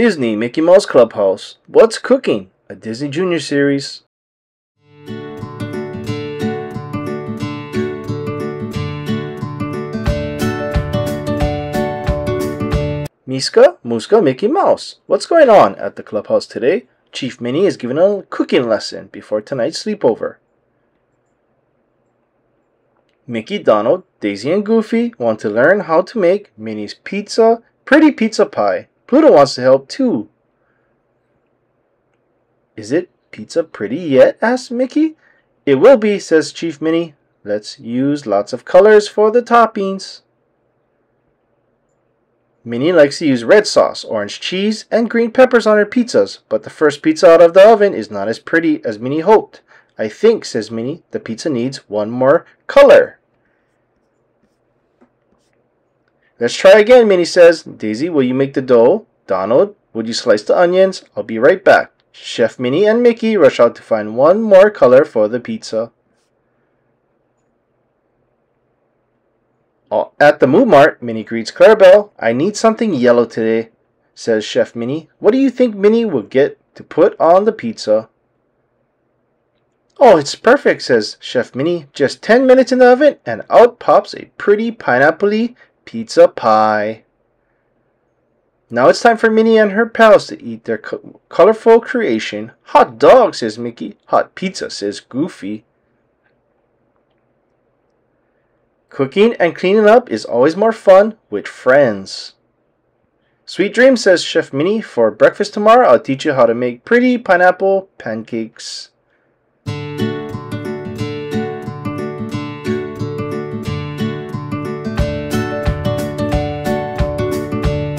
Disney Mickey Mouse Clubhouse. What's Cooking? A Disney Junior series. Miska, Muska, Mickey Mouse. What's going on at the clubhouse today? Chief Minnie is giving a cooking lesson before tonight's sleepover. Mickey, Donald, Daisy, and Goofy want to learn how to make Minnie's pretty pizza pie. Pluto wants to help too. Is it pizza pretty yet? Asks Mickey. It will be, says Chief Minnie. Let's use lots of colors for the toppings. Minnie likes to use red sauce, orange cheese, and green peppers on her pizzas, but the first pizza out of the oven is not as pretty as Minnie hoped. I think, says Minnie, the pizza needs one more color. Let's try again, Minnie says. Daisy, will you make the dough? Donald, would you slice the onions? I'll be right back. Chef Minnie and Mickey rush out to find one more color for the pizza. At the Moo Mart, Minnie greets Clarabelle. I need something yellow today, says Chef Minnie. What do you think Minnie will get to put on the pizza? Oh, it's perfect, says Chef Minnie. Just 10 minutes in the oven, and out pops a pretty pineapple-y pizza pie. Now it's time for Minnie and her pals to eat their colorful creation. Hot dog, says Mickey. Hot pizza, says Goofy. Cooking and cleaning up is always more fun with friends. Sweet dreams, says Chef Minnie. For breakfast tomorrow, I'll teach you how to make pretty pineapple pancakes.